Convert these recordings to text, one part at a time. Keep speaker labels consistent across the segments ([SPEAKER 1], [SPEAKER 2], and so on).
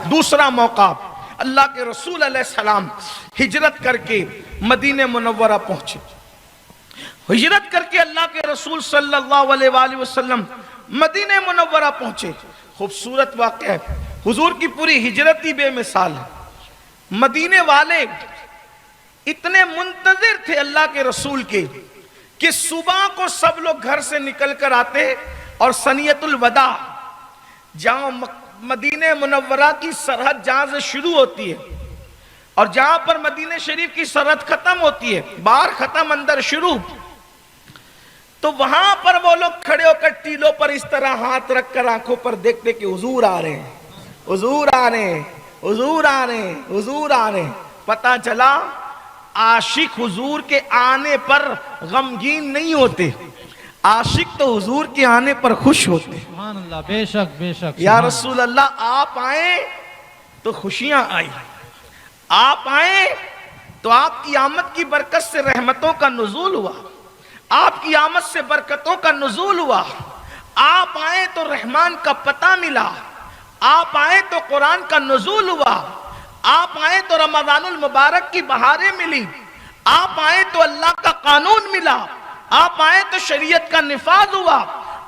[SPEAKER 1] دوسرا موقع، اللہ کے رسول علیہ السلام ہجرت کر کے مدینہ منورہ پہنچے. ہجرت کر کے اللہ کے رسول صلی اللہ علیہ وآلہ وسلم مدینہ منورہ پہنچے. خوبصورت واقعہ ہے، حضور کی پوری ہجرت ہی بے مثال ہے. مدینے والے اتنے منتظر تھے اللہ کے رسول کے کہ صبح کو سب لوگ گھر سے نکل کر آتے اور سنیت الوداع جہاں مدینہ منورہ کی سرحد جہاں سے شروع ہوتی ہے اور جہاں پر مدینہ شریف کی سرحد ختم ہوتی ہے، باہر ختم اندر شروع، تو وہاں پر وہ لوگ کھڑے ہو کر ٹیلوں پر اس طرح ہاتھ رکھ کر آنکھوں پر دیکھتے کہ حضور آ رہے ہیں، حضور آ رہے ہیں، حضور آ رہے ہیں، حضور آ رہے ہیں. پتہ چلا عاشق حضور کے آنے پر غمگین نہیں ہوتے، عاشق تو حضور کے آنے پر خوش ہوتے.
[SPEAKER 2] سبحان اللہ، بے شک بے شک.
[SPEAKER 1] یا رسول اللہ آپ آئیں تو خوشیاں آئی، آپ آئیں تو آپ کی آمد کی برکت سے رحمتوں کا نزول ہوا، آپ کی آمد سے برکتوں کا نزول ہوا. آپ آئیں تو رحمان کا پتہ ملا، آپ آئیں تو قرآن کا نزول ہوا، آپ آئیں تو رمضان المبارک کی بہاریں ملی، آپ آئیں تو اللہ کا قانون ملا، آپ آئیں تو شریعت کا نفاذ ہوا،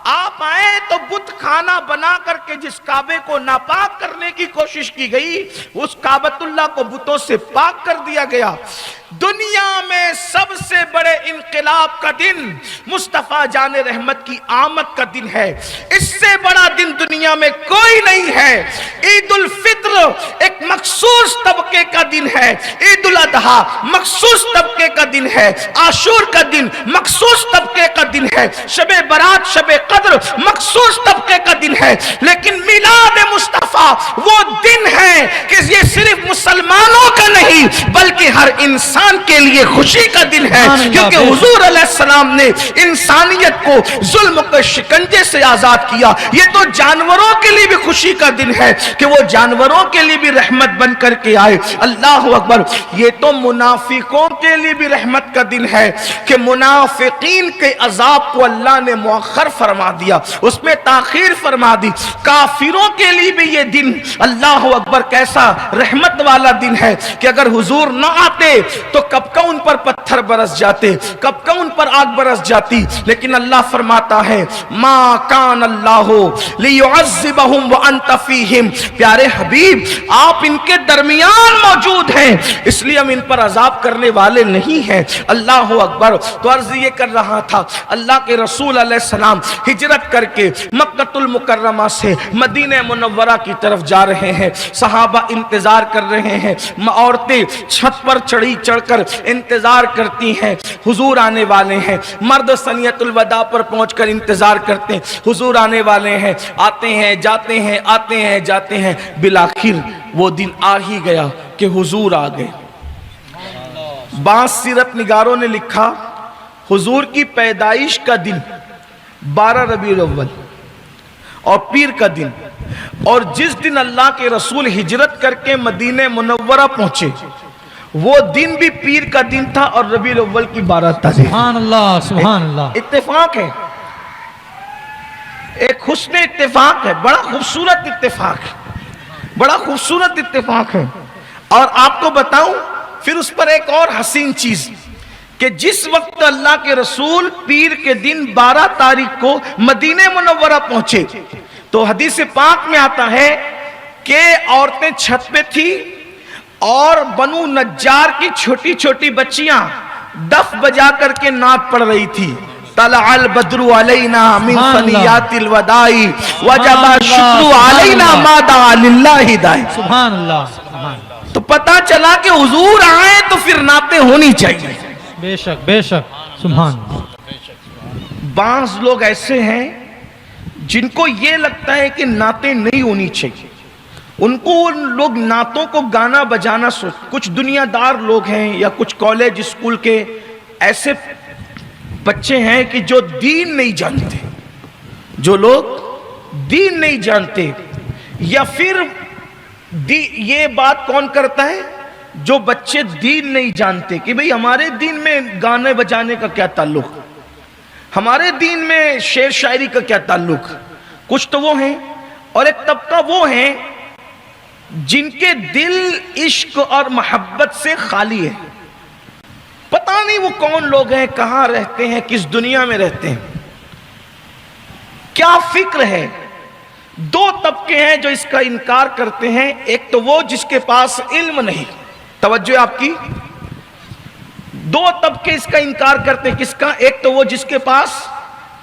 [SPEAKER 1] آپ آئیں تو بت خانہ بنا کر کے جس کعبے کو ناپاک کرنے کی کوشش کی گئی اس کعبۃ اللہ کو بتوں سے پاک کر دیا گیا. دنیا میں سب سے بڑے انقلاب کا دن مصطفیٰ جان رحمت کی آمد کا دن ہے. اس سے بڑا دن دنیا میں کوئی نہیں ہے. عید الفطر ایک مخصوص طبقے کا دن ہے، عید الاضحیٰ مخصوص طبقے کا دن ہے، عاشور کا دن مخصوص طبقے کا دن ہے، شب برات شب قدر مخصوص طبقے کا دن ہے. لیکن میلاد مصطفیٰ وہ دن ہے کہ یہ صرف مسلمانوں کا نہیں بلکہ ہر انسان کے لیے خوشی کا دن ہے، کیونکہ حضور علیہ السلام نے انسانیت کو ظلم کے شکنجے سے آزاد کیا. یہ تو جانوروں کے لیے بھی خوشی کا دن ہے کہ وہ جانوروں کے لیے بھی رحمت بن کر کے آئے. اللہ اکبر. یہ تو منافقوں کے لیے بھی رحمت کا دن ہے کہ منافقین کے عذاب کو اللہ نے مؤخر فرما دیا، اس میں تاخیر فرما دی. کافروں کے لیے بھی یہ دن اللہ اکبر کیسا رحمت والا دن ہے کہ اگر حضور نہ آتے تو کب کا ان پر پتھر برس جاتے، کب کا ان پر آگ برس جاتی. لیکن اللہ فرماتا ہے ما کان اللہ لیعذبہم وانت فیہم. پیارے حبیب آپ ان کے درمیان موجود ہیں اس لیے ہم ان پر عذاب کرنے والے نہیں ہیں. اللہ اکبر. تو عرض یہ کر رہا تھا اللہ کے رسول علیہ السلام ہجرت کر کے مکہ المکرمہ سے مدینہ منورہ کی طرف جا رہے ہیں. صحابہ انتظار کر رہے ہیں، عورتیں چھت پر چڑھ کر انتظار کرتی ہیں حضور آنے والے ہیں. مرد سنیت الوداع پر پہنچ کر انتظار کرتے ہیں حضور آنے والے ہیں. آتے ہیں جاتے ہیں، آتے ہیں جاتے ہیں. بالآخر وہ دن آ ہی گیا کہ حضور آ گئے. بعض سیرت نگاروں نے لکھا حضور کی پیدائش کا دن 12 ربیع الاول اور پیر کا دن، اور جس دن اللہ کے رسول ہجرت کر کے مدینہ منورہ پہنچے وہ دن بھی پیر کا دن تھا اور ربیع الاول کی 12 تاریخ. سبحان اللہ سبحان اللہ. اتفاق ہے، ایک حسن اتفاق ہے، بڑا خوبصورت اتفاق ہے، بڑا خوبصورت اتفاق ہے. اور آپ کو بتاؤں پھر اس پر ایک اور حسین چیز کہ جس وقت اللہ کے رسول پیر کے دن 12 تاریخ کو مدینہ منورہ پہنچے تو حدیث پاک میں آتا ہے کہ عورتیں چھت پہ تھی اور بنو نجار کی چھوٹی چھوٹی بچیاں دف بجا کر کے نعت پڑھ رہی تھی. طلع البدر علینا من ثنیات الوداع وجب الشکر علینا ما دعا للہ دائی.
[SPEAKER 2] سبحان اللہ سبحان اللہ.
[SPEAKER 1] تو پتا چلا کہ حضور آئے تو پھر نعتیں ہونی چاہیے.
[SPEAKER 2] بے شک بے شک. سبحان اللہ.
[SPEAKER 1] بعض لوگ ایسے ہیں جن کو یہ لگتا ہے کہ نعتیں نہیں ہونی چاہیے، ان کو لوگ نعتوں کو گانا بجانا کچھ دنیا دار لوگ ہیں یا کچھ کالج اسکول کے ایسے بچے ہیں کہ جو دین نہیں جانتے، جو لوگ دین نہیں جانتے. یا پھر یہ بات کون کرتا ہے؟ جو بچے دین نہیں جانتے کہ بھئی ہمارے دین میں گانے بجانے کا کیا تعلق، ہمارے دین میں شعر شاعری کا کیا تعلق. کچھ تو وہ ہیں، اور ایک طبقہ وہ ہیں جن کے دل عشق اور محبت سے خالی ہے. پتہ نہیں وہ کون لوگ ہیں, کہاں رہتے ہیں, کس دنیا میں رہتے ہیں, کیا فکر ہے. دو طبقے ہیں جو اس کا انکار کرتے ہیں. ایک تو وہ جس کے پاس علم نہیں. توجہ آپ کی, دو طبقے اس کا انکار کرتے ہیں. کس کا؟ ایک تو وہ جس کے پاس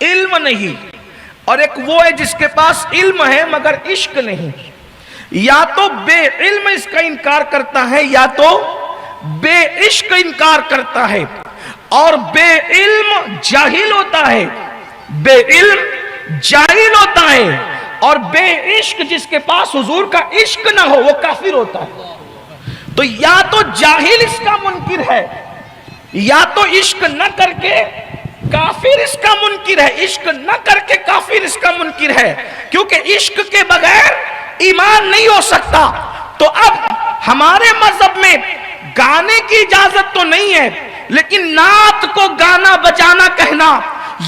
[SPEAKER 1] علم نہیں, اور ایک وہ ہے جس کے پاس علم ہے مگر عشق نہیں. یا تو بے علم اس کا انکار کرتا ہے یا تو بے عشق انکار کرتا ہے. اور بے علم جاہل ہوتا ہے, بے علم جاہل ہوتا ہے, اور بے عشق جس کے پاس حضور کا عشق نہ ہو وہ کافر ہوتا ہے. تو یا تو جاہل اس کا منکر ہے, یا تو عشق نہ کر کے کافر اس کا منکر ہے. عشق نہ کر کے کافر اس کا منکر ہے, کیونکہ عشق کے بغیر ایمان نہیں ہو سکتا. تو اب ہمارے مذہب میں گانے کی اجازت تو نہیں ہے, لیکن نعت کو گانا بجانا کہنا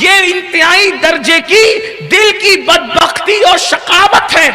[SPEAKER 1] یہ انتہائی درجے کی دل کی بدبختی اور شقاوت ہے.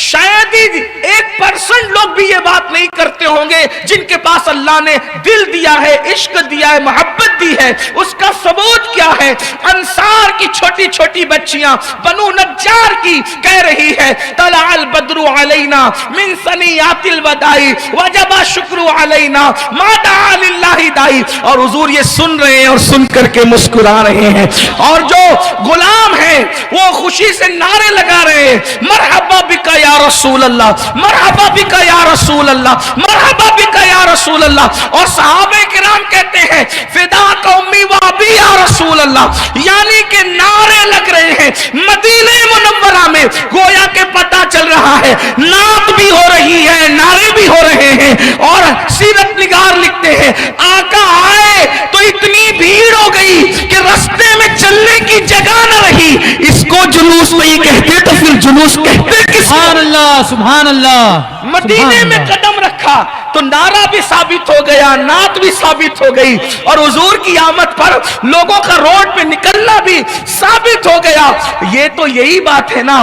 [SPEAKER 1] شاید ہی 1% لوگ بھی یہ بات نہیں کرتے ہوں گے جن کے پاس اللہ نے دل دیا ہے, عشق دیا ہے, محبت دی ہے. اس کا ثبوت کیا ہے؟ انصار کی چھوٹی چھوٹی بچیاں بنو نجار کی کہہ رہی ہے طلع البدر علینا من ثنیات الوداع وجب شکر علینا ما دعا للہ دائی. اور حضور یہ سن رہے ہیں اور سن کر کے مسکرا رہے ہیں, اور جو غلام ہیں وہ خوشی سے نعرے لگا رہے ہیں مرحبا بکا یا رسول اللہ, مرحبا بکا یا رسول اللہ, مرحبا بکا یا رسول اللہ. اور صحابہ کرام کہتے ہیں فداک امی و ابی یا رسول اللہ, یعنی کہ نعرے لگ رہے ہیں مدینہ منورہ میں. گویا کہ پتہ چل رہا ہے نعت بھی ہو رہی ہے, نعرے بھی ہو رہے ہیں. اور سیرت نگار لکھتے ہیں آقا آئے تو اتنی بھیڑ ہو گئی کہ رستے میں چلنے کی جگہ نہ رہی. اس کو جلوس نہیں کہتے تو پھر جلوس کہتے کس کو؟
[SPEAKER 2] سبحان اللہ, سبحان اللہ.
[SPEAKER 1] مدینے میں قدم رکھا تو نعرہ بھی ثابت ہو گیا, نعت بھی ثابت ہو گئی, اور حضور کی آمد پر لوگوں کا روڈ پہ نکلنا بھی ثابت ہو گیا. یہ تو یہی بات ہے نا,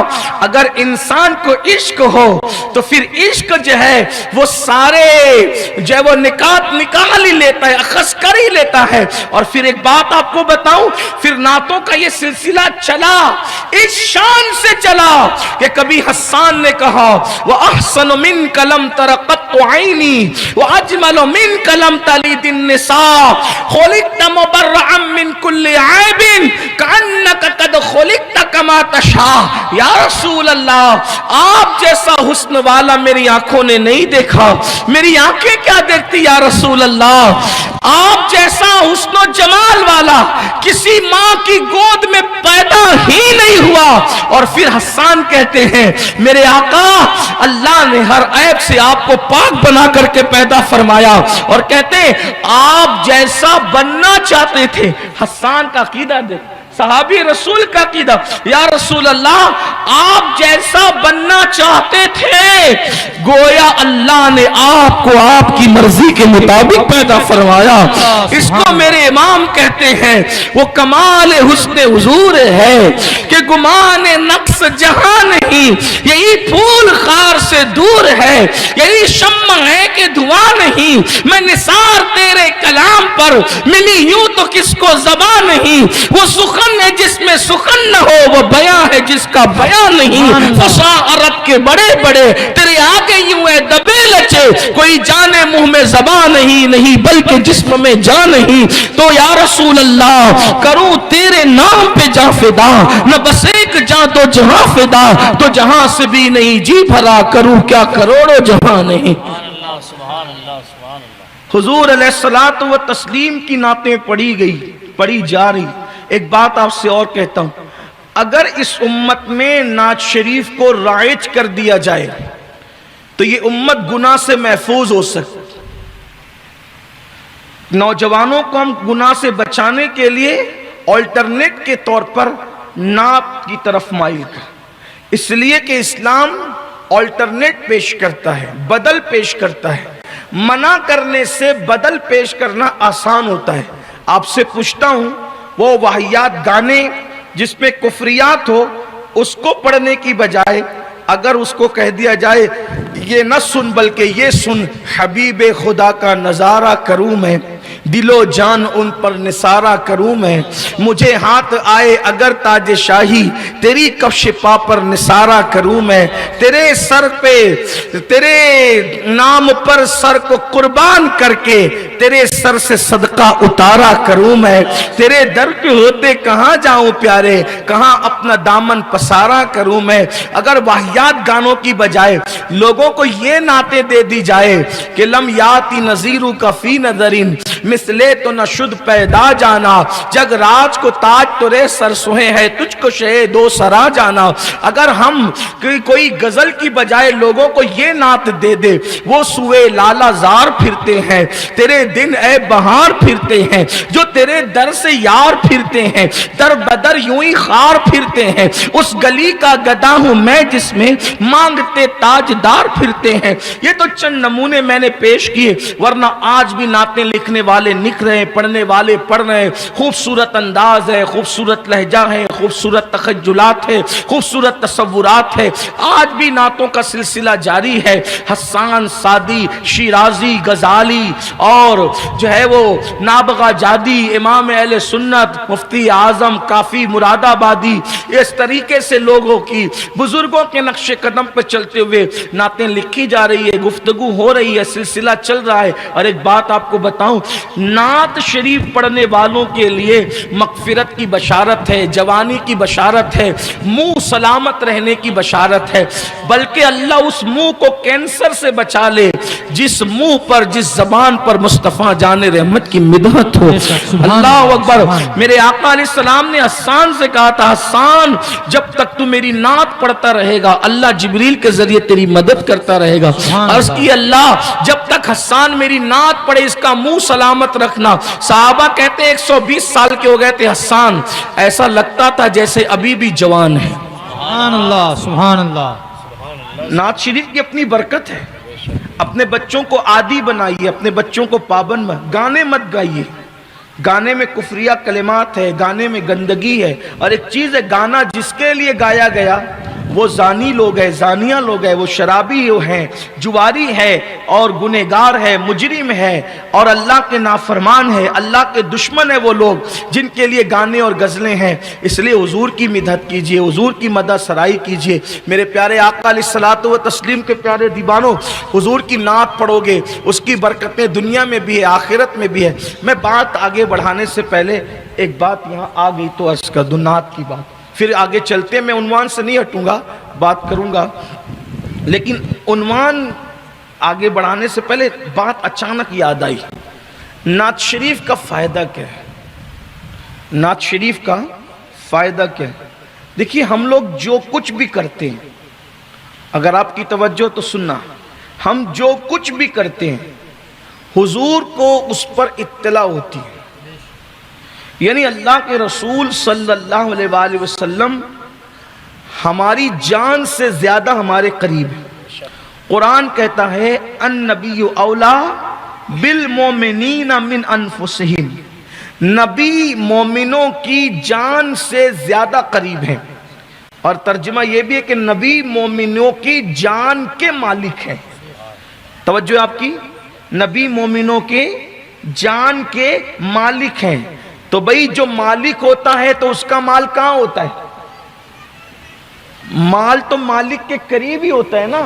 [SPEAKER 1] اگر انسان کو عشق ہو تو پھر عشق جو ہے وہ سارے جو ہے وہ نکال ہی لیتا ہے, اخذ کر ہی لیتا ہے. اور پھر ایک بات آپ کو بتاؤں, پھر نعتوں کا یہ سلسلہ چلا, اس شان سے چلا کہ کبھی حسان نے کہا وَأَحْسَنُ مِنْكَ لَمْ تَرَ قَطُّ عَيْنِي وَأَجْمَلُ مِنْكَ لَمْ تَلِدِ النِّسَاءُ خُلِقْتَ مُبَرَّعًا مِنْ كُلِّ عَيْبٍ كَأَنَّكَ قَدْ خُلِقْتَ كَمَا تَشَاءُ. یا رسول اللہ, آپ جیسا حسن والا میری آنکھوں نے نہیں دیکھا. میری آنکھیں کیا دیکھتی یا رسول اللہ؟ آپ جیسا حسن و جمال والا کسی ماں کی گود میں پیدا ہی نہیں ہوا. اور پھر حسان کہتے ہیں میرے آقا اللہ نے ہر عیب سے آپ کو پاک بنا کر کے پیدا فرمایا, اور کہتے ہیں آپ جیسا بننا چاہتے تھے. حسان کا عقیدہ دیکھ, صحابی رسول کا عقیدہ, یا رسول اللہ آپ جیسا بننا چاہتے تھے, گویا اللہ نے آپ کو آپ کی مرضی کے مطابق پیدا فرمایا. اس کو میرے امام کہتے ہیں وہ کمال حسن حضور ہے کہ گمان نقص جہاں نہیں, یہی پھول خار سے دور ہے, یہی شمع ہے کہ دھواں نہیں. میں نثار تیرے کلام پر ملی یوں تو کس کو زبان نہیں. وہ سخن ہے جس میں سخن نہ ہو, وہ بیان ہے جس کا بیان نہیں. فصا عرب کے بڑے بڑے تیرے آگے یوں ہے دبے لچے, کوئی جانے منہ میں زبان نہیں بلکہ جسم میں جان نہیں. تو یا رسول اللہ کروں تیرے نام پہ جاں فدا, نہ بس ایک جاں تو جہاں فدا, تو جہاں سے بھی نہیں جی بھرا, کروں کیا کروڑوں جہاں نہیں. حضور علیہ الصلوۃ والتسلیم کی نعتیں پڑھی جا رہی. ایک بات آپ سے اور کہتا ہوں, اگر اس امت میں نعت شریف کو رائج کر دیا جائے تو یہ امت گناہ سے محفوظ ہو سکتی. نوجوانوں کو ہم گناہ سے بچانے کے لیے آلٹرنیٹ کے طور پر نعت کی طرف مائل کر, اس لیے کہ اسلام آلٹرنیٹ پیش کرتا ہے, بدل پیش کرتا ہے. منع کرنے سے بدل پیش کرنا آسان ہوتا ہے. آپ سے پوچھتا ہوں, وہ واہیات گانے جس پہ کفریات ہو اس کو پڑھنے کی بجائے اگر اس کو کہہ دیا جائے یہ نہ سن بلکہ یہ سن، حبیب خدا کا نظارہ کروں میں، دل و جان ان پر نثارہ کروں میں، مجھے ہاتھ آئے اگر تاج شاہی، تیری کفش پا پر نثارہ کروں میں، تیرے سر پہ تیرے نام پر سر کو قربان کر کے تیرے سر سے صدقہ اتارا کروں میں، تیرے در کے ہوتے کہاں جاؤں پیارے، کہاں اپنا دامن پسارا کروں میں۔ اگر واہیات گانوں کی بجائے لوگوں کو یہ نعتیں دے دی جائے کہ لم یاتی نظیرو کا فی نظرین، مثلے تو نہ شد پیدا جانا، جگ راج کو تاج ترے سر سوہیں ہے، تجھ کو شہ دو سرا جانا۔ اگر ہم کوئی غزل کی بجائے لوگوں کو یہ نعت دے دے، وہ سوئے لالا زار پھرتے ہیں، تیرے دن اے بہار پھرتے ہیں، جو تیرے در سے یار پھرتے ہیں، در بدر یوں ہی خار پھرتے ہیں، اس گلی کا گدا ہوں میں جس میں مانگتے تاجدار پھرتے ہیں۔ یہ تو چند نمونے میں نے پیش کیے، ورنہ آج بھی نعتیں لکھنے والے لکھ رہے ہیں، پڑھنے والے پڑھ رہے ہیں، خوبصورت انداز ہے، خوبصورت لہجہ ہے، خوبصورت تخیلات ہے، خوبصورت تصورات ہے، آج بھی نعتوں کا سلسلہ جاری ہے۔ حسان، سعدی، شیرازی، غزالی اور جو ہے وہ نابغہ جادی، امام اہل سنت، مفتی اعظم، کافی مراد آبادی، اس طریقے سے لوگوں کی بزرگوں کے نقش قدم پہ چلتے ہوئے نعتیں لکھی جا رہی ہے، گفتگو ہو رہی ہے، سلسلہ چل رہا ہے۔ اور ایک بات آپ کو بتاؤں، نعت شریف پڑھنے والوں کے لیے مغفرت کی بشارت ہے، جوانی کی بشارت ہے، منہ سلامت رہنے کی بشارت ہے، بلکہ اللہ اس منہ کو کینسر سے بچا لے جس منہ پر، جس زبان پر مصطفیٰ جان رحمت کی مدحت ہو۔ اللہ اکبر۔ میرے آقا علیہ السلام نے حسان سے کہا تھا، حسان جب تک تو میری نعت پڑھتا رہے گا اللہ جبریل کے ذریعے تیری مدد کرتا رہے گا۔ عرض کی اللہ جب تک حسان میری نعت پڑھے اس کا منہ سلامت رکھنا۔ صحابہ کہتے 120 سال کے ہو گئے تھے حسان، ایسا لگتا تھا جیسے ابھی بھی جوان ہے۔
[SPEAKER 2] سبحان اللہ، سبحان اللہ۔
[SPEAKER 1] نعت شریف کی اپنی برکت ہے۔ اپنے بچوں کو عادی بنائیے، اپنے بچوں کو پابند، گانے مت گائیے، گانے میں کفریہ کلمات ہے، گانے میں گندگی ہے۔ اور ایک چیز ہے، گانا جس کے لیے گایا گیا وہ زانی لوگ ہیں، زانیہ لوگ ہیں، وہ شرابی ہیں، جواری ہے اور گنہگار ہے، مجرم ہے اور اللہ کے نافرمان ہے، اللہ کے دشمن ہے وہ لوگ جن کے لیے گانے اور غزلیں ہیں۔ اس لیے حضور کی مدحت کیجئے، حضور کی مدح سرائی کیجئے۔ میرے پیارے آقا علیہ الصلوۃ والتسلیم کے پیارے دیوانوں، حضور کی نعت پڑھو گے اس کی برکتیں دنیا میں بھی ہے، آخرت میں بھی ہے۔ میں بات آگے بڑھانے سے پہلے ایک بات یہاں آ گئی تو عرض کر دوں، نعت کی بات، پھر آگے چلتے میں عنوان سے نہیں ہٹوں گا، بات کروں گا، لیکن عنوان آگے بڑھانے سے پہلے بات اچانک یاد آئی۔ نعت شریف کا فائدہ کیا ہے؟ نعت شریف کا فائدہ کیا ہے؟ دیکھیے ہم لوگ جو کچھ بھی کرتے ہیں، اگر آپ کی توجہ تو سننا، ہم جو کچھ بھی کرتے ہیں حضور کو اس پر اطلاع ہوتی ہے، یعنی اللہ کے رسول صلی اللہ علیہ وآلہ وسلم ہماری جان سے زیادہ ہمارے قریب ہیں۔ قرآن کہتا ہے النبی اولا بالمومنین من انفسہم، نبی مومنوں کی جان سے زیادہ قریب ہیں، اور ترجمہ یہ بھی ہے کہ نبی مومنوں کی جان کے مالک ہیں۔ توجہ آپ کی، نبی مومنوں کے جان کے مالک ہیں۔ تو بھئی جو مالک ہوتا ہے تو اس کا مال کہاں ہوتا ہے؟ مال تو مالک کے قریب ہی ہوتا ہے نا،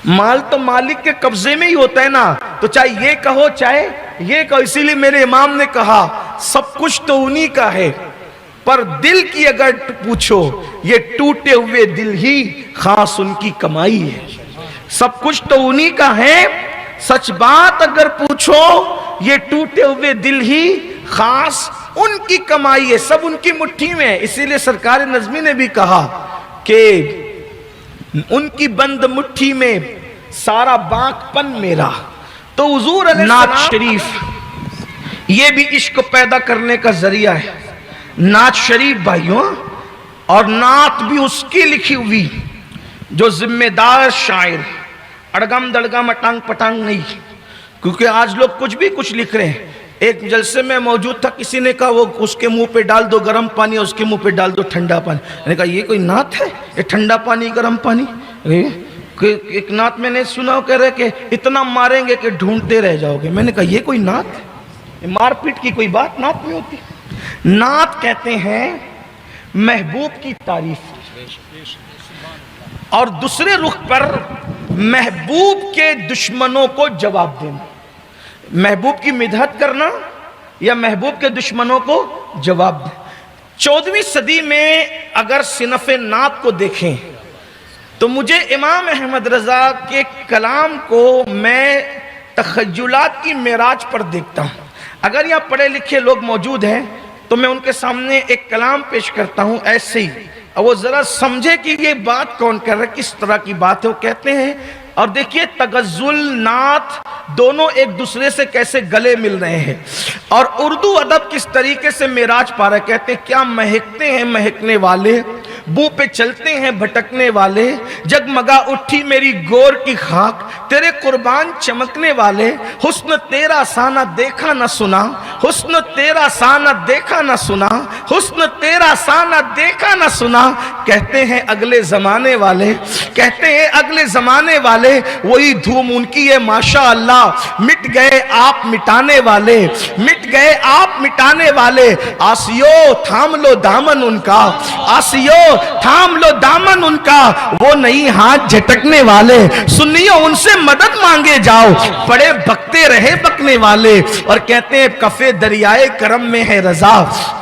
[SPEAKER 1] مال تو مالک کے قبضے میں ہی ہوتا ہے نا۔ تو چاہے یہ کہو چاہے یہ کہو، اسی لیے میرے امام نے کہا سب کچھ تو انہی کا ہے، پر دل کی اگر پوچھو یہ ٹوٹے ہوئے دل ہی خاص ان کی کمائی ہے۔ سب کچھ تو انہی کا ہے، سچ بات اگر پوچھو یہ ٹوٹے ہوئے دل ہی خاص ان کی کمائی ہے، سب ان کی مٹھی میں ہے۔ اسی لیے سرکار نظمی نے بھی کہا کہ ان کی بند مٹھی میں سارا باق پن میرا۔ تو حضور علیہ السلام، نعت شریف یہ بھی عشق پیدا کرنے کا ذریعہ ہے۔ نعت شریف بھائیوں، اور نعت بھی اس کی لکھی ہوئی جو ذمہ دار شاعر، اڑگم دڑگم اٹانگ پٹانگ نہیں، کیونکہ آج لوگ کچھ بھی کچھ لکھ رہے ہیں۔ ایک جلسے میں موجود تھا، کسی نے کہا وہ اس کے منہ پہ ڈال دو گرم پانی، اس کے منہ پہ ڈال دو ٹھنڈا پانی۔ میں نے کہا یہ کوئی نعت ہے؟ یہ ٹھنڈا پانی گرم پانی، ایک نعت میں نے سنا کہہ رہے کہ اتنا ماریں گے کہ ڈھونڈتے رہ جاؤ گے. میں نے کہا یہ کوئی نعت ہے؟ مار پیٹ کی کوئی بات نعت میں ہوتی؟ نعت کہتے ہیں محبوب کی تعریف اور دوسرے رخ پر محبوب کے دشمنوں کو جواب دینا. محبوب کی مدحت کرنا یا محبوب کے دشمنوں کو جواب دینا. 14ویں صدی میں اگر صنف نعت کو دیکھیں تو مجھے امام احمد رضا کے کلام کو میں تخیلات کی معراج پر دیکھتا ہوں. اگر یہاں پڑھے لکھے لوگ موجود ہیں تو میں ان کے سامنے ایک کلام پیش کرتا ہوں ایسے ہی، اور وہ ذرا سمجھے کہ یہ بات کون کر رہا ہے، کس طرح کی بات ہے. وہ کہتے ہیں، اور دیکھیے تغزل نعت دونوں ایک دوسرے سے کیسے گلے مل رہے ہیں اور اردو ادب کس طریقے سے معراج پا رہا ہے. کہتے ہیں کیا مہکتے ہیں مہکنے والے، بو پہ چلتے ہیں بھٹکنے والے، جگمگا اٹھی میری گور کی خاک، تیرے قربان چمکنے والے، حسن تیرا سا نہ دیکھا نہ سنا، حسن تیرا سا نہ دیکھا نہ سنا، حسن تیرا سا نہ دیکھا نہ سنا. کہتے ہیں اگلے زمانے والے، کہتے ہیں اگلے زمانے والے، وہی دھوم ان کی ہے ماشاء اللہ. مٹ گئے آپ مٹانے والے، مٹ گئے آپ مٹانے والے. آسیو تھام لو دامن ان کا، آسیو تھام لو دامن ان کا، وہ نہیں ہاتھ جھٹکنے والے. سنیو ان سے مدد مانگے جاؤ، پڑے بکتے رہے بکنے والے. اور کہتے ہیں کفے دریائے کرم میں ہے رضا،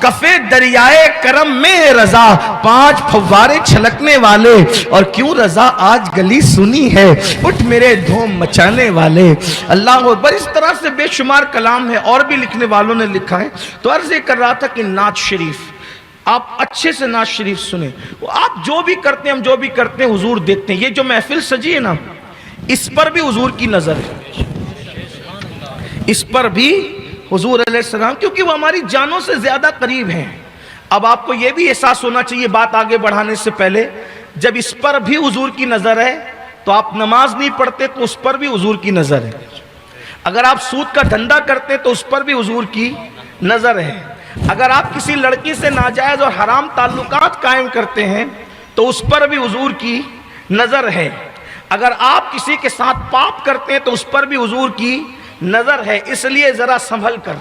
[SPEAKER 1] کفے دریائے کرم میں ہے رضا، 5 فوارے چھلکنے والے. اور کیوں رضا آج گلی سنی ہے، اٹھ میرے دھوم مچانے والے. اللہ اکبر. اس طرح سے بے شمار کلام ہے، اور بھی لکھنے والوں نے لکھا ہے. تو عرض یہ کر رہا تھا کہ نعت شریف آپ اچھے سے نعت شریف سنیں. آپ جو بھی کرتے ہیں، ہم جو بھی کرتے ہیں، حضور دیکھتے ہیں. یہ جو محفل سجی ہے نا، اس پر بھی حضور کی نظر ہے، اس پر بھی حضور علیہ السلام، کیونکہ وہ ہماری جانوں سے زیادہ قریب ہیں. اب آپ کو یہ بھی احساس ہونا چاہیے بات آگے بڑھانے سے پہلے، جب اس پر بھی حضور کی نظر ہے تو آپ نماز نہیں پڑھتے تو اس پر بھی حضور کی نظر ہے. اگر آپ سود کا دھندا کرتے تو اس پر بھی حضور کی نظر ہے. اگر آپ کسی لڑکی سے ناجائز اور حرام تعلقات قائم کرتے ہیں تو اس پر بھی حضور کی نظر ہے. اگر آپ کسی کے ساتھ پاپ کرتے ہیں تو اس پر بھی حضور کی نظر ہے. اس لیے ذرا سنبھل کر،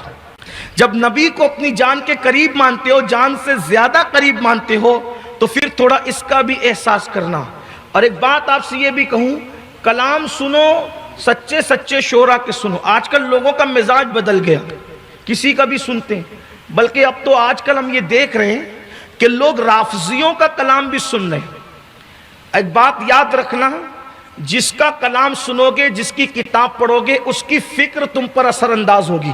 [SPEAKER 1] جب نبی کو اپنی جان کے قریب مانتے ہو، جان سے زیادہ قریب مانتے ہو، تو پھر تھوڑا اس کا بھی احساس کرنا. اور ایک بات آپ سے یہ بھی کہوں، کلام سنو، سچے سچے شعرا کے سنو. آج کل لوگوں کا مزاج بدل گیا، کسی کا بھی سنتے ہیں. بلکہ اب تو آج کل ہم یہ دیکھ رہے ہیں کہ لوگ رافضیوں کا کلام بھی سن رہے ہیں. ایک بات یاد رکھنا، جس کا کلام سنو گے، جس کی کتاب پڑھو گے، اس کی فکر تم پر اثر انداز ہوگی.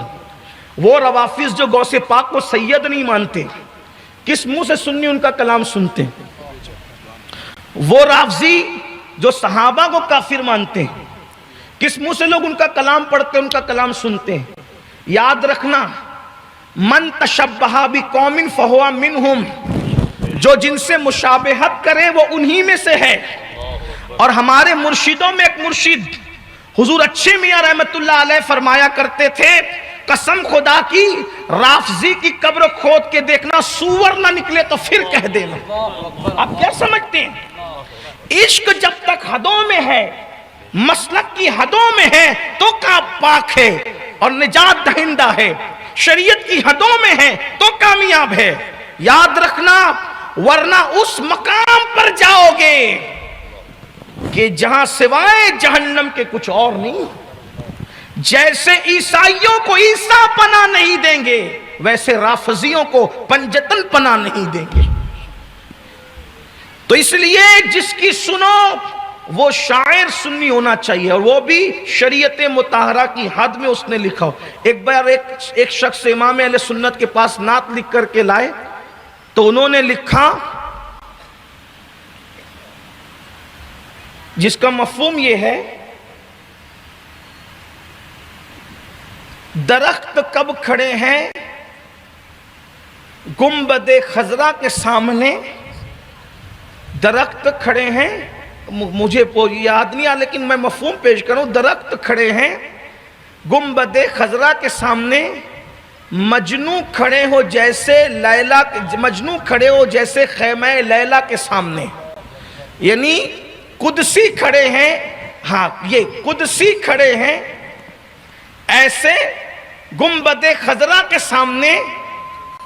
[SPEAKER 1] وہ روافظ جو غوث پاک کو سید نہیں مانتے، کس منہ سے سنی ان کا کلام سنتے ہیں؟ وہ رافضی جو صحابہ کو کافر مانتے ہیں، کس منہ سے لوگ ان کا کلام پڑھتے ہیں، ان کا کلام سنتے ہیں؟ یاد رکھنا، من تشبہ بقوم فہو منہم، جو جن سے مشابہت کرے وہ انہی میں سے ہے. اور ہمارے مرشدوں میں ایک مرشد حضور اچھے میاں رحمت اللہ علیہ فرمایا کرتے تھے، قسم خدا کی رافضی کی قبر کھود کے دیکھنا، سور نہ نکلے تو پھر کہہ دینا. آپ کیا سمجھتے ہیں؟ عشق جب تک حدوں میں ہے، مسلک کی حدوں میں ہے تو کا پاک ہے اور نجات دہندہ ہے، شریعت کی حدوں میں ہے تو کامیاب ہے. یاد رکھنا، ورنہ اس مقام پر جاؤ گے کہ جہاں سوائے جہنم کے کچھ اور نہیں. جیسے عیسائیوں کو عیسیٰ پناہ نہیں دیں گے، ویسے رافضیوں کو پنجتن پناہ نہیں دیں گے. تو اس لیے جس کی سنو وہ شاعر سنی ہونا چاہیے، اور وہ بھی شریعت مطہرہ کی حد میں اس نے لکھا ہو. ایک بار ایک شخص امام اہل سنت کے پاس نعت لکھ کر کے لائے تو انہوں نے لکھا، جس کا مفہوم یہ ہے، درخت کب کھڑے ہیں گنبد خضرا کے سامنے. درخت کھڑے ہیں، مجھے یاد نہیں آ لیکن میں مفہوم پیش کروں. درخت کھڑے ہیں گنبد خضرا کے سامنے، مجنو کھڑے ہو جیسے مجنو کھڑے ہو جیسے خیمہ لیلا کے سامنے. یعنی قدسی کھڑے ہیں، ہاں یہ قدسی کھڑے ہیں ایسے گنبد خضرا کے سامنے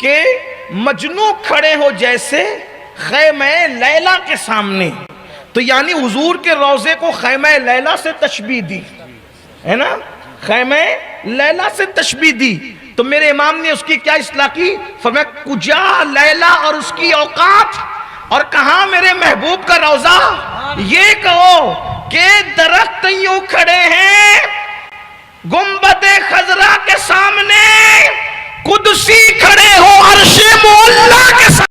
[SPEAKER 1] کہ مجنو کھڑے ہو جیسے خیمہ لیلا کے سامنے. تو یعنی حضور کے روضے کو خیمہ لیلا سے تشبیہ دی ہے نا، خیمہ لیلا سے تشبیہ دی. تو میرے امام نے اس کی کیا اصلاح کی؟ فرمایا کجا لیلا اور اس کی اوقات، اور کہاں میرے محبوب کا روضہ. یہ کہو کہ درخت یوں کھڑے ہیں گنبد خضرا کے سامنے، قدسی کھڑے ہو عرش مولا کے سامنے.